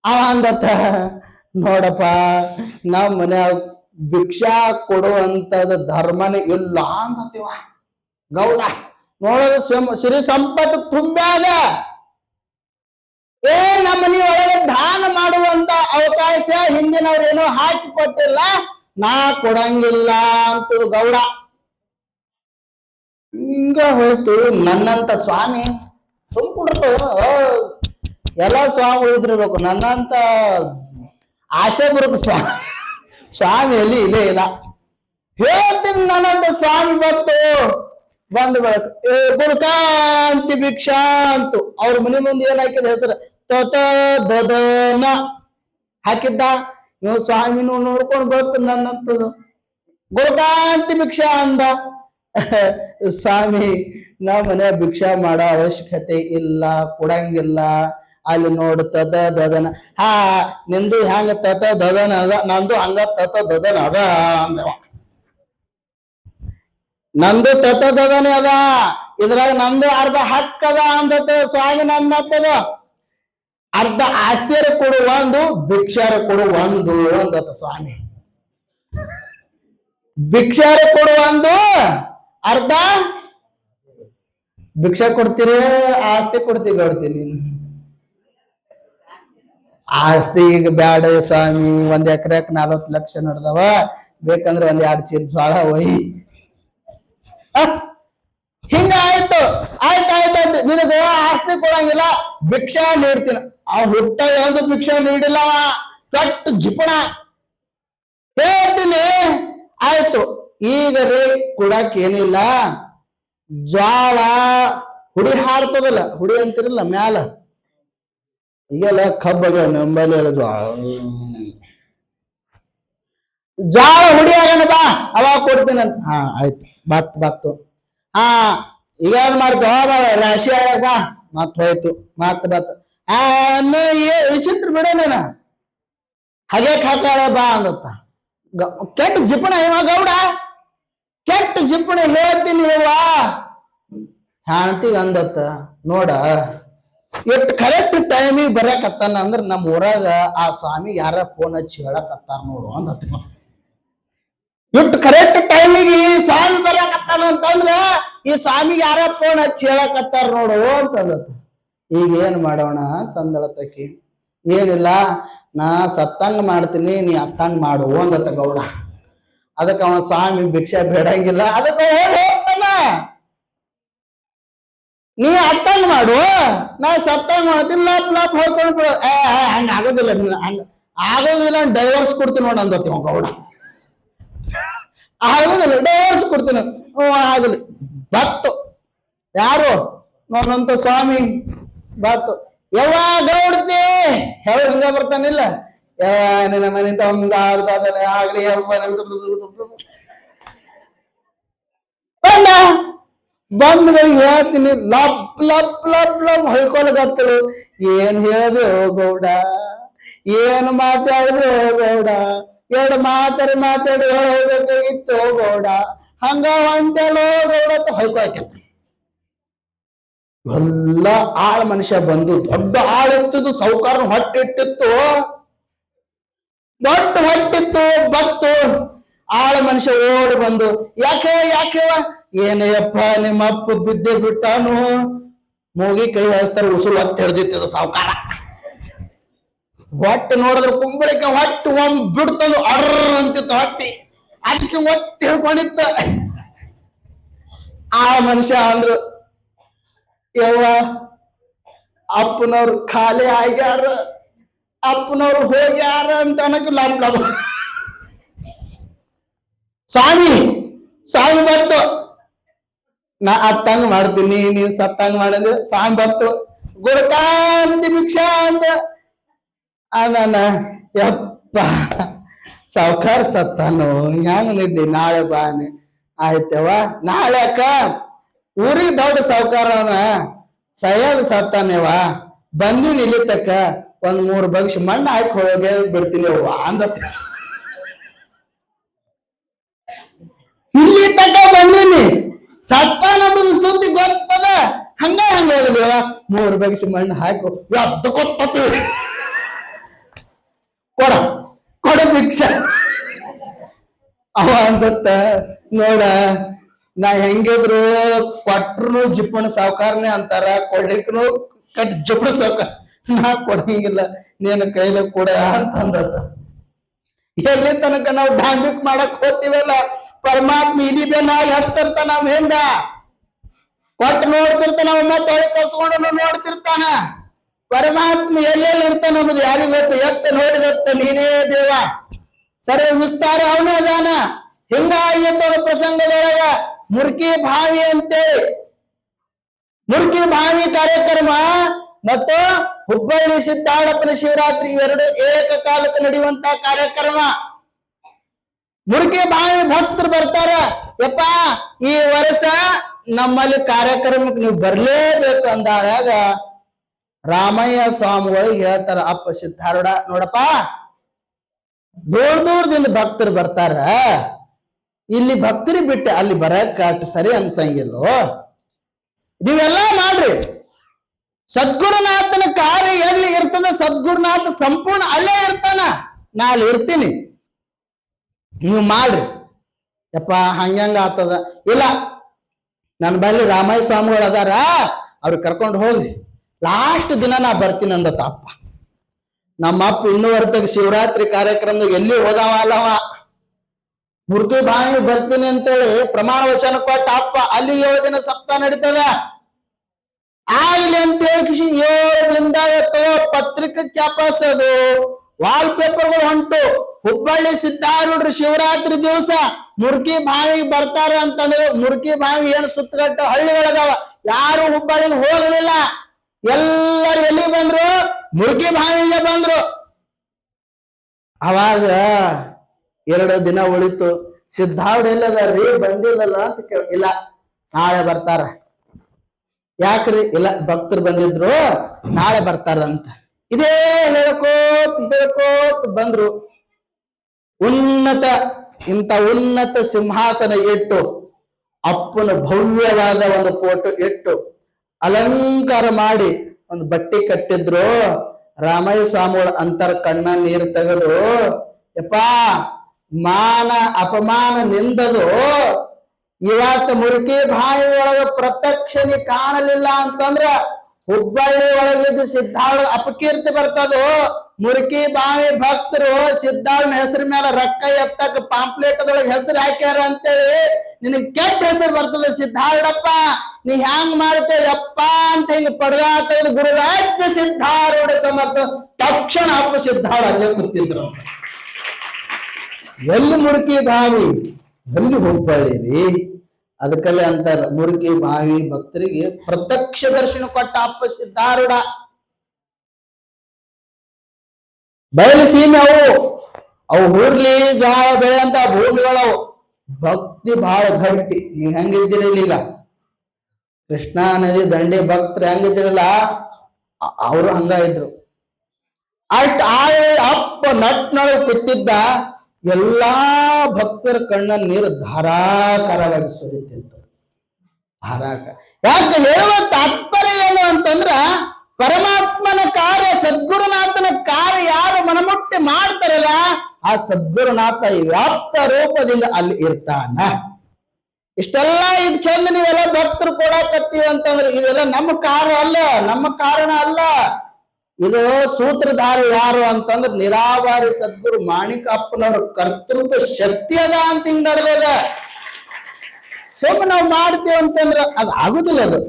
ಅಂದತ್ತ, ನೋಡಪ್ಪ ನಮ್ಮ ಮನೆ ಭಿಕ್ಷಾ ಕೊಡುವಂತದ ಧರ್ಮನೇ ಇಲ್ಲ ಅಂದತ್ತೀವ. ಗೌಡ ನೋಡೋದು ಸಿರಿ ಸಂಪತ್ತು ತುಂಬ್ಯಾದ. ನಮ್ಮ ಮನೆ ಒಳಗೆ ದಾನ ಮಾಡುವಂತ ಅವಕಾಶ ಹಿಂದಿನವ್ರೇನೋ ಹಾಕಿ ಕೊಟ್ಟಿಲ್ಲ, ನಾ ಕೊಡಂಗಿಲ್ಲ ಅಂತ ಗೌಡ. ಹಿಂಗ ಹೋಯ್ತು. ನನ್ನಂತ ಸ್ವಾಮಿ ಸುಮ್ಕೊಡ್ತು. ಎಲ್ಲ ಸ್ವಾಮಿಗಳು ಇದ್ರಿರ್ಬೇಕು, ನನ್ನಂತ ಆಸೆ ಬರಬೇಕು ಸ್ವಾಮಿಯಲ್ಲಿ ಇಲ್ಲೇ ಇಲ್ಲ. ಹೇಳ್ತೀನಿ, ನನ್ನಂತ ಸ್ವಾಮಿ ಬಂದು ಬೆಳಕು ಗುರುಕಾಂತಿ ಭಿಕ್ಷಾ ಅಂತು. ಅವ್ರ ಮನೆ ಮುಂದೆ ಏನ್ ಹಾಕಿದ ಹೆಸರು ದದನ ಹಾಕಿದ್ದ. ನೀವು ಸ್ವಾಮಿನೂ ನೋಡ್ಕೊಂಡು ಬರ್ತೀನಿ ನನ್ನಂತದು. ಗುರುಕಾಂತಿ ಭಿಕ್ಷಾ ಅಂದ. ಸ್ವಾಮಿ ನಾವ್ ಮನೆ ಭಿಕ್ಷಾ ಮಾಡೋ ಅವಶ್ಯಕತೆ ಇಲ್ಲ, ಕೊಡಂಗಿಲ್ಲ. ಅಲ್ಲಿ ನೋಡು ತತ ದದನ. ನಿಂದು ಹೆಂಗ ತತ ದದನ ಅದ, ನಂದು ಹಂಗ ತತ ದದನ ಅದ ಅಂದವ. ನಂದು ತತ ದದನ ಅದ, ಇದ್ರಾಗ ನಂದು ಅರ್ಧ ಹಕ್ಕದ ಅಂದತ ಸ್ವಾಮಿ. ನನ್ನತ್ತದ ಅರ್ಧ ಆಸ್ತಿಯರ ಕೊಡು ಒಂದು, ಭಿಕ್ಷಾರ ಕೊಡು ಒಂದು ಅಂದತ ಸ್ವಾಮಿ. ಭಿಕ್ಷಾರ ಕೊಡು ಒಂದು, ಅರ್ಧ ಭಿಕ್ಷಾ ಕೊಡ್ತೀರಿ, ಆಸ್ತಿ ಕೊಡ್ತೀನಿ. ಆಸ್ತಿ ಈಗ ಬ್ಯಾಡ ಸ್ವಾಮಿ, 1 ಎಕರೆಕ್ 40 ಲಕ್ಷ ನಡೆದವ, ಬೇಕಂದ್ರೆ 1-2 ಚೀಲ ಜೋಳ ಒಯ್. ಹಿಂಗ ಆಯ್ತಾಯ್ತು. ನಿನಗ ಆಸ್ತಿ ಕೊಡಂಗಿಲ್ಲ, ಭಿಕ್ಷಾ ನೀಡ್ತೀನಿ. ಹುಟ್ಟ ಒಂದು ಭಿಕ್ಷಾ ನೀಡಿಲ್ಲವ, ಕಟ್ ಜಿಪಣ. ಹೇಳ್ತೀನಿ ಆಯ್ತು, ಈಗ ರೀ ಕೊಡಕ್ ಏನಿಲ್ಲ, ಜ್ವಾಳ ಹುಡಿ ಹಾರ್ತದಲ್ಲ, ಹುಡಿ ಅಂತಿರಲ್ಲ ಮ್ಯಾಲ, ಈಗೆಲ್ಲ ಕಬ್ಬಗ ನಂಬಲ್ಲಿ ಎಲ್ಲ ಜ್ವಾಳ ಹುಡಿ ಆಗೋಣ ಬಾ ಅವಾಗ ಕೊಡ್ತೀನಿ ಅಂತ. ಹಾ ಆಯ್ತು, ಬತ್ತು ಹಾ ಈಗ ಏನ್ ಮಾಡ್ತೇವ ರಾಶಿ ಆಗ ಬಾ ಮತ್ ಹೋಯ್ತು ಬತ್ತು ವಿಚಿತ್ರ ಬಿಡೋಣ ಹಾಗೆ ಹಾಕಾಳೆ ಬಾ ಅಂದತ್ತ. ಕೆಟ್ಟ ಜಿಪಣ ಇವ ಗೌಡ, ಕೆಟ್ಟ ಜಿಪಣ ಹೇಳ್ತೀನಿ ಇವ ಹಾಣತಿಗ ಅಂದತ್ತ. ನೋಡ ಎಷ್ಟು ಕರೆಕ್ಟ್ ಟೈಮಿಗೆ ಬರಕತ್ತಾನ ಅಂದ್ರ ನಮ್ ಊರಾಗ ಆ ಸ್ವಾಮಿ ಯಾರ ಫೋನ್ ಹಚ್ಚಿ ಹೇಳಕತ್ತಾರ ನೋಡು ಅಂದತ್ತ. ಇಟ್ಟು ಕರೆಕ್ಟ್ ಟೈಮಿಗೆ ಈ ಸ್ವಾಮಿ ಬರಕತ್ತಾನ ಅಂತಂದ್ರ ಈ ಸ್ವಾಮಿಗೆ ಯಾರ ಫೋನ್ ಹಚ್ಚಿ ಹೇಳಕತ್ತಾರ ನೋಡು ಅಂತಂದತ್ತ. ಈಗ ಏನ್ ಮಾಡೋಣ ಅಂತಂದಳತಕಿ. ಏನಿಲ್ಲ, ನಾ ಸತ್ತಂಗ ಮಾಡ್ತೀನಿ, ನೀ ಅತ್ತಂಗ ಮಾಡು ಅಂದತ್ತ ಗೌಡ. ಅದಕ್ಕೆ ಅವ ಸ್ವಾಮಿ ಭಿಕ್ಷೆ ಬೇಡಂಗಿಲ್ಲ, ಅದಕ್ಕೆ ಹೋಗ್ತಾನ. ನೀ ಅತ್ತಂಗ ಮಾಡು, ನಾ ಸತ್ತಂಗ ಮಾಡ್ತೀನಿ, ಲಾಪ್ ಹೋಗ್ಕೊಂಡು ಹಂಗ ಆಗೋದಿಲ್ಲ, ಹಂಗ ಆಗೋದಿಲ್ಲ, ಡೈವರ್ಸ್ ಕೊಡ್ತೀನಿ ನೋಡ ಅಂದತಿ ಅವ ಗೌಡ. ಆಗೋದಿಲ್ಲ, ಡೈವರ್ಸ್ ಕೊಡ್ತೀನಿ. ಆಗಲಿ ಬತ್ತು ಯಾರು ನೋಡಂತ ಸ್ವಾಮಿ ಬತ್ತು. ಯಾವಾಗ ಗೌಡ್ತಿ ಹೇಳ ಹಿಂಗ ಬರ್ತಾನಿಲ್ಲ, ನಿನ್ನ ಮನೆಯಿಂದ ಆಗ್ಲಿ ಬಂದ್ಗಳಿಗೆ ಹೇಳ್ತೀನಿ, ಲಪ್ ಹೊಯ್ಕೊಳಗತ್ತಳು. ಏನ್ ಹೇಳಿದೆ ಓ ಗೌಡ, ಏನ್ ಮಾತಾಡಿದೆ ಓ ಗೌಡ, ಎರಡು ಮಾತಾಡಿ ಹೋಗ್ಬೇಕಾಗಿತ್ತು ಓ ಗೌಡ, ಹಂಗ ಹೊಂಟೆಲೋ ಗೌಡ ಅಂತ ಹೊಯ್ಕೊಳಕ್ಕೆ. ಎಲ್ಲ ಆಳ್ ಮನುಷ್ಯ ಬಂದು ದೊಡ್ಡ ಆಳಿತ್ತು, ಸೌಕಾರ ಹೊಟ್ಟಿಟ್ಟಿತ್ತು, ದೊಡ್ಡ ಹೊಟ್ಟಿತ್ತು. ಬತ್ತು ಆಳ ಮನುಷ್ಯ ಓಡಿ ಬಂದು, ಯಾಕೆವ ಏನಯ್ಯಪ್ಪ ನಿಮ್ಮ ಅಪ್ಪ ಬಿದ್ದೆ ಬಿಟ್ಟಾನು, ಮೂಗಿ ಕೈ ಹಾಸ್ತಾರ, ಉಸುಲು ಹೊತ್ತು ಹಿಡ್ದಿತ್ತದ ಸಾವುಕಾರ. ಹೊಟ್ಟೆ ನೋಡಿದ್ರೆ ಕುಂಬಳಿಕೆ ಹೊಟ್ಟೆ ಬಿಡ್ತದ, ಅರ್ರ ಅಂತಿತ್ತು ಹೊಟ್ಟಿ, ಅದಕ್ಕೆ ಒತ್ತಿ ಹಿಡ್ಕೊಂಡಿತ್ತ. ಆ ಮನುಷ್ಯ ಅಂದ್ರು, ಯವ್ವ ಅಪ್ಪನವ್ರು ಖಾಲಿ ಆಗ್ಯಾರ, ಅಪ್ಪನವ್ರು ಹೋಗ್ಯಾರ ಅಂತ ಅನ್ನಕ್ಕೆ ಲಾಭ. ಸ್ವಾಮಿ ಬಂತು, ನಾ ಅತ್ತಂಗ ಮಾಡ್ತೀನಿ, ನೀನ್ ಸತ್ತಂಗ ಮಾಡಿದ್ರೆ. ಸ್ವಾಮಿ ಬಂತು, ಗುರುಕಾಂತಿ ಭಿಕ್ಷಾ ಅಂತ. ನಾನ ಯಪ್ಪ ಸಾವುಕಾರ ಸತ್ತಾನು, ಹೆಂಗ ನಿಡ್ಲಿ, ನಾಳೆ ಬಾನೆ. ಆಯ್ತವ, ನಾಳೆ ಅಕ್ಕ ಊರಿಗೆ ದೊಡ್ಡ ಸಾವುಕಾರನ ಸಯ್ಯದ್ ಸತ್ತಾನೇವ, ಬಂದಿನಿ ಇಲ್ಲಿ ತಕ್ಕ, ಒಂದ್ 3 ಬಗ್ಸ್ ಮಣ್ಣು ಹಾಕಿ ಹೋಗಿ ಬಿಡ್ತೀನಿ ಅವ್ವ ಅಂದತ್ತ. ಇಲ್ಲಿ ತಕ್ಕ ಬಂದೀನಿ, ಸತ್ತ ನಮ್ಮದು ಸುದ್ದಿ ಗೊತ್ತದ, ಹಂಗ ಹೋಗಿದೇವ, 3 ಬಗ್ಸ್ ಮಣ್ಣು ಹಾಕಿ ಎದ್ದು ಕೊಟ್ಟು ಕೊಡ ಭಿಕ್ಷ. ಅವ ಅಂದತ್ತ, ನೋಡ ನಾ ಹೆಂಗಿದ್ರು ಕೊಟ್ರು ಜಿಪ್ಪಣ ಸಾವುಕಾರನೇ ಅಂತಾರ, ಕೊಡ್ಲಿಕ್ಕನು ಜಿಪ್ಪಣ ಸಾವುಕಾರ, ನಾ ಕೊಡಂಗಿಲ್ಲ, ನೀನು ಕೈಲ ಕೊಡ ಅಂತ ಅಂದತ್ತ. ಎಲ್ಲಿ ತನಕ ನಾವು ಡಾಂಬಿಕ್ ಮಾಡಕ್ ಹೋಗ್ತೀವಲ್ಲ, ಪರಮಾತ್ಮ ಇದಿದ್ದೇನಾಗಿ ಹಚ್ತಿರ್ತಾನ, ನಾವ್ ಹೆಂಗ ಕೊಟ್ಟು ನೋಡ್ತಿರ್ತಾನ, ಮತ್ತೆ ಹೊಳಿ ಕಸ್ಕೊಂಡು ನೋಡ್ತಿರ್ತಾನ. ಪರಮಾತ್ಮ ಎಲ್ಲೆಲ್ಲಿ ಇರ್ತಾನ ಅನ್ನೋದು ಯಾರಿಗೂ ಗೊತ್ತು. ಎತ್ತ ನೋಡಿದತ್ತ ನೀನೇ ದೇವ, ಸರ್ವ ವಿಸ್ತಾರ ಅವನೇ ಅದಾನ. ಹಿಂಗಾಗಿದ್ದ ಪ್ರಸಂಗದೊಳಗ ಮುರ್ಕಿ ಭಾವಿ ಅಂತೇಳಿ, ಮುರ್ಕಿ ಭಾವಿ ಕಾರ್ಯಕ್ರಮ ಮತ್ತು ಹುಬ್ಬಳ್ಳಿ ಸಿದ್ದಾಡಪ್ಪನ ಶಿವರಾತ್ರಿ 2 ಏಕಕಾಲಕ್ಕೆ ನಡೆಯುವಂತ ಕಾರ್ಯಕ್ರಮ. ಮುರ್ಕಿ ಭಾವಿ ಭಕ್ತರು ಬರ್ತಾರ, ಯಪ್ಪ ಈ ವರ್ಷ ನಮ್ಮಲ್ಲಿ ಕಾರ್ಯಕ್ರಮಕ್ಕೆ ನೀವು ಬರ್ಲೇಬೇಕು ಅಂದಾಗ ರಾಮಯ್ಯ ಸ್ವಾಮಿಗಳಿಗೆ ಹೇಳ್ತಾರ, ಅಪ್ಪ ಸಿದ್ಧಾರೂಢ ನೋಡಪ್ಪ, ದೂರದಿಂದ ಭಕ್ತರು ಬರ್ತಾರ, ಇಲ್ಲಿ ಭಕ್ತರಿ ಬಿಟ್ಟೆ ಅಲ್ಲಿ ಬರಕ್ ಸರಿ ಅನ್ಸಂಗಿಲ್ಲೋ, ನೀವೆಲ್ಲ ಮಾಡ್ರಿ. ಸದ್ಗುರುನಾಥನ ಕಾರ್ಯ ಎಲ್ಲಿ ಇರ್ತದ, ಸದ್ಗುರುನಾಥ ಸಂಪೂರ್ಣ ಅಲ್ಲೇ ಇರ್ತಾನ, ನಾ ಅಲ್ಲಿ ಇರ್ತೀನಿ, ನೀವು ಮಾಡ್ರಿ. ಯಪ್ಪ ಹಂಗ ಆಗ್ತದ, ಇಲ್ಲ ನನ್ನ ಬಲ್ಲಿ ರಾಮಯ್ಯ ಸ್ವಾಮಿಗಳು ಅದಾರ, ಅವ್ರಿಗೆ ಕರ್ಕೊಂಡು ಹೋಗ್ರಿ, ಲಾಸ್ಟ್ ದಿನ ನಾ ಬರ್ತೀನಿ ಅಂದತ್ತ ಅಪ್ಪ. ನಮ್ಮ ಅಪ್ಪ ಇನ್ನೂವರೆಗೆ ಶಿವರಾತ್ರಿ ಕಾರ್ಯಕ್ರಮದಾಗ ಎಲ್ಲಿ ಹೋದವ ಅಲ್ಲವ, ಮುರ್ಗಿ ಬಾಯಿ ಬರ್ತೀನಿ ಅಂತೇಳಿ ಪ್ರಮಾಣ ವಚನ ಕೊಟ್ಟ ಅಪ್ಪ. ಅಲ್ಲಿ 7 ದಿನ ಸಪ್ತಾಹ ನಡೀತದ, ಆಗ್ಲಿ ಅಂತ ಹೇಳಿ 7 ದಿನದಾಗ ಪತ್ರಿಕೆ ಚಾಪಸದು, ವಾಲ್ ಪೇಪರ್ಗಳು ಹೊಂಟು. ಹುಬ್ಬಳ್ಳಿ ಸಿದ್ದಾರೂಢರು ಶಿವರಾತ್ರಿ ದಿವಸ ಮುರ್ಕಿ ಬಾವಿಗೆ ಬರ್ತಾರ ಅಂತಂದ್ರೆ ಮುರ್ಕಿ ಬಾವಿ ಏನ್ ಸುತ್ತಗಟ್ಟ ಹಳ್ಳಿಗಳದಾವ, ಯಾರು ಹುಬ್ಬಳ್ಳಿಗೆ ಹೋಗಲಿಲ್ಲ. ಎಲ್ಲರೂ ಎಲ್ಲಿ ಬಂದ್ರು? ಮುರ್ಕಿ ಬಾವಿಗೆ ಬಂದ್ರು. ಅವಾಗ 2 ದಿನ ಉಳಿತು. ಸಿದ್ಧಾರ್ಥ ಎಲ್ಲದಾರ್ರಿ, ಬಂದಿಲ್ಲಲ್ಲ ಅಂತ ಇಲ್ಲ, ನಾಳೆ ಬರ್ತಾರ. ಯಾಕ್ರಿ? ಇಲ್ಲ, ಭಕ್ತರು ಬಂದಿದ್ರು, ನಾಳೆ ಬರ್ತಾರಂತ. ಇದೇ ಹೇಳ್ಕೋತ್ ಬಂದ್ರು. ಇಂಥ ಉನ್ನತ ಸಿಂಹಾಸನ ಇಟ್ಟು, ಅಪ್ಪನ ಭವ್ಯವಾದ ಒಂದು ಫೋಟೋ ಇಟ್ಟು, ಅಲಂಕಾರ ಮಾಡಿ ಒಂದು ಬಟ್ಟೆ ಕಟ್ಟಿದ್ರು. ರಾಮಯ್ಯ ಸ್ವಾಮಿಗಳ ಅಂತರ ಕಣ್ಣ ನೀರು ತೆಗೆದು, ಯಪ್ಪಾ ಮಾನ ಅಪಮಾನ ನಿಂದದು, ಇವತ್ತು ಮುರುಕಿ ಬಾಯಿ ಒಳಗ ಪ್ರತ್ಯಕ್ಷನಿ ಕಾಣಲಿಲ್ಲ ಅಂತಂದ್ರ ಹುಬ್ಬಳ್ಳಿ ಒಳಗಿದ್ದು ಸಿದ್ಧಾರ್ಥ ಅಪಕೀರ್ತಿ ಬರ್ತದೋ. ಮುರುಕಿ ಬಾವಿ ಭಕ್ತರು ಸಿದ್ಧಾರ್ಥ ಹೆಸರು ಮೇಲೆ ರೊಕ್ಕ ಎತ್ತಕ್ ಪಾಂಪ್ಲೆಟ್ದೊಳಗೆ ಹೆಸರು ಹಾಕ್ಯಾರ ಅಂತೇಳಿ ನಿನಗೆ ಕೆಟ್ಟ ಹೆಸರು ಬರ್ತದೆ. ಸಿದ್ಧಾರ್ಡಪ್ಪ ನೀ ಹ್ಯಾಂಗ್ ಮಾಡ್ತೇವಪ್ಪ ಅಂತ ಹಿಂಗ ಪಡ್ದಾತ ಗುರುರಾಜ್ಯ ಸಿದ್ಧಾರೂಢ ಸಮರ್ಥ. ತಕ್ಷಣ ಅಪ್ಪ ಸಿದ್ಧಾರ್ಥ ಅಲ್ಲೇ ಕೂತಿದ್ರು. ಎಲ್ಲಿ ಮುರುಕಿ ಬಾವಿ, ಎಲ್ಲಿ ಹುಬ್ಬಳ್ಳಿ ರೀ. ಅದಕ್ಕಲ್ಲೇ ಅಂತಾರ, ಮುರುಕಿ ಬಾವಿ ಭಕ್ತರಿಗೆ ಪ್ರತ್ಯಕ್ಷ ದರ್ಶನ ಕೊಟ್ಟ ಅಪ್ಪ ಸಿದ್ಧಾರೂಢ. ಬಯಲು ಸೀಮೆ ಅವು ಹುರ್ಲಿ ಜೋಳ ಬೆಳೆ ಅಂತ ಭೂಮಿಗಳವು. ಭಕ್ತಿ ಬಹಳ ಗಟ್ಟಿ. ನೀವ್ ಹೆಂಗಿದ್ದೀರಿ ಈಗ? ಕೃಷ್ಣಾ ನದಿ ದಂಡೆ ಭಕ್ತರು ಹೆಂಗಿದ್ದೀರಲ್ಲ, ಅವರು ಹಂಗ ಇದ್ರು. ಅಪ್ಪ ನಟ್ನೊಳಗೆ ಕೂತಿದ್ದ ಎಲ್ಲಾ ಭಕ್ತರ ಕಣ್ಣ ನೀರು ಧಾರಾಕಾರವಾಗಿ ಸುರಿತಿತ್ತು. ಧಾರಾಕಾರ ಯಾಕೆ ಹೇಳುವ ತಾತ್ಪರ್ಯ ಏನು ಅಂತಂದ್ರ, ಪರಮಾತ್ಮನ ಕಾರ್ಯ, ಸದ್ಗುರುನಾಥನ ಕಾರ್ಯ ಯಾರು ಮನಮುಟ್ಟಿ ಮಾಡ್ತಾರಲ್ಲ, ಆ ಸದ್ಗುರುನಾಥ ವ್ಯಾಪ್ತ ರೂಪದಿಂದ ಅಲ್ಲಿ ಇರ್ತಾನ. ಇಷ್ಟೆಲ್ಲ ಇಟ್ ಚಂದ ನೀವೆಲ್ಲ ಭಕ್ತರು ಕೊಡಕತ್ತೀವಿ ಅಂತಂದ್ರೆ ಇದೆಲ್ಲ ನಮ್ಮ ಕಾರ್ಯ ಅಲ್ಲ, ನಮ್ಮ ಕಾರಣ ಅಲ್ಲ. ಇದು ಸೂತ್ರಧಾರ ಯಾರು ಅಂತಂದ್ರೆ ನಿರಾವಾರಿ ಸದ್ಗುರು ಮಾಣಿಕಪ್ಪನವ್ರ ಕರ್ತೃತ್ವ ಶಕ್ತಿ ಅದ ಅಂತ ಹಿಂಗ್ ನಡೆದ. ಸುಮ್ಮನೆ ನಾವು ಮಾಡ್ತೀವಿ ಅಂತಂದ್ರ ಅದು ಆಗುದಿಲ್ಲ. ಅದು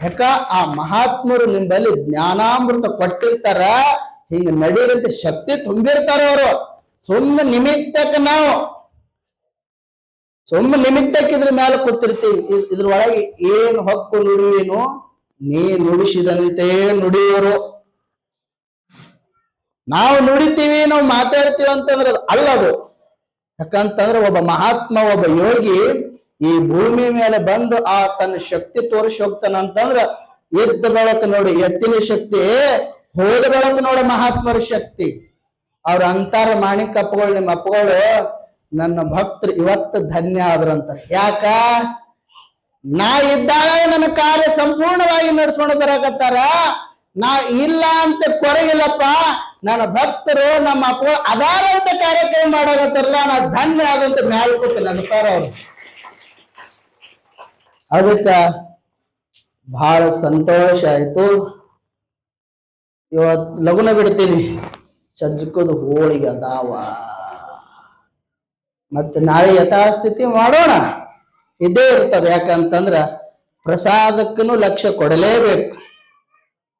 ಯಾಕ ಆ ಮಹಾತ್ಮರು ನಿಮ್ಮಲ್ಲಿ ಜ್ಞಾನಾಮೃತ ಕೊಟ್ಟಿರ್ತಾರ, ಹಿಂಗ ನಡೀರಂತ ಶಕ್ತಿ ತುಂಬಿರ್ತಾರ ಅವರು. ಸುಮ್ಮನೆ ನಿಮಿತ್ತಕ್ಕೆ ಇದ್ರ ಮೇಲೆ ಕೂತಿರ್ತೀವಿ. ಇದ್ರೊಳಗೆ ಏನ್ ಹೊಕ್ಕು ನುಡಿವೇನು, ನೀ ನುಡಿಸಿದಂತೆ ನುಡಿಯೋರು. ನಾವು ನುಡಿತೀವಿ, ನಾವು ಮಾತಾಡ್ತೀವಿ ಅಂತಂದ್ರೆ ಅಲ್ಲದು. ಯಾಕಂತಂದ್ರೆ ಒಬ್ಬ ಮಹಾತ್ಮ, ಒಬ್ಬ ಯೋಗಿ ಈ ಭೂಮಿ ಮೇಲೆ ಬಂದು ಆ ತನ್ನ ಶಕ್ತಿ ತೋರಿಸಿ ಹೋಗ್ತಾನಂತಂದ್ರ, ಎದ್ದ ಬೆಳಕು ನೋಡಿ ಎತ್ತಿನ ಶಕ್ತಿ, ಹೋದ ಬೆಳಕು ನೋಡ ಮಹಾತ್ಮರ ಶಕ್ತಿ. ಅವ್ರ ಅಂತಾರ ಮಾಣಿಕಪ್ಪಗಳು, ನಿಮ್ಮ ಅಪ್ಪಗಳು ನನ್ನ ಭಕ್ತರು ಇವತ್ತು ಧನ್ಯ ಆದ್ರಂತ. ಯಾಕ? ನಾ ಇದ್ದಾಗ ನನ್ನ ಕಾರ್ಯ ಸಂಪೂರ್ಣವಾಗಿ ನಡೆಸ್ಕೊಂಡು ಬರಕತ್ತಾರ. ನಾ ಇಲ್ಲ ಅಂತ ಕೊರಗಿಲ್ಲಪ್ಪ, ನನ್ನ ಭಕ್ತರು ನಮ್ಮ ಅಪ್ಪ ಅದಾರಂತ ಕಾರ್ಯಕ್ರಮ ಮಾಡಕತ್ತಾರಲ್ಲ, ನಾ ಧನ್ಯ ಆದಂತ ಮ್ಯಾಲ್ಕೊತ ನಗ್ತಾರ ಅವ್ರು. ಅದಕ್ಕ ಬಹಳ ಸಂತೋಷ ಆಯ್ತು. ಇವತ್ ಲಗುನ ಬಿಡ್ತೀನಿ, ಚಜ್ಕದ ಹೋಳಿಗೆ ಅದಾವ. ಮತ್ತೆ ನಾಳೆ ಯಥಾಸ್ಥಿತಿ ಮಾಡೋಣ, ಇದೇ ಇರ್ತದೆ. ಯಾಕಂತಂದ್ರ ಪ್ರಸಾದಕ್ಕೂ ಲಕ್ಷ್ಯ ಕೊಡಲೇಬೇಕು.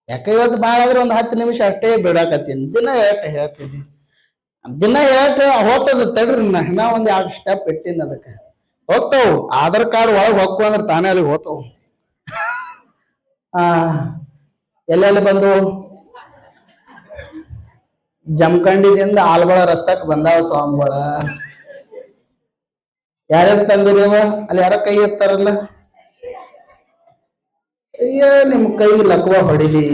ಯಾಕೆ ಇವತ್ತು ಭಾಳ ಆದ್ರೆ ಒಂದು 10 ನಿಮಿಷ ಅಷ್ಟೇ ಬಿಡಾಕತ್ತೀನಿ. ದಿನ ಹೇಳ್ತೀನಿ, ದಿನ ಹೋಗ್ತದ ತಡ್ರಿ. ನಾ ಒಂದ್ 2 ಸ್ಟೆಪ್ ಇಟ್ಟಿನ, ಅದಕ್ಕೆ ಹೋಗ್ತಾವ್. ಆಧಾರ್ ಕಾರ್ಡ್ ಒಳಗೆ ಹೋಗ್ಕೊ ಅಂದ್ರೆ ತಾನೇ ಅಲ್ಲಿಗೆ ಹೋಗ್ತಾವ್. ಎಲ್ಲೆಲ್ಲಿ ಬಂದು ಜಮಖಂಡಿದಿಂದ ಆಲ್ಗೊಳ ರಸ್ತಕ್ ಬಂದಾವ ಸ್ವಾಮಿಗಳ. ಯಾರ್ಯಾರು ತಂದಿರೇವ? ಅಲ್ಲಿ ಯಾರ ಕೈ ಎತ್ತಾರಲ್ಲ, ಅಯ್ಯ ನಿಮ್ ಕೈ ಲಕ್ವ ಹೊಡಿಲಿ.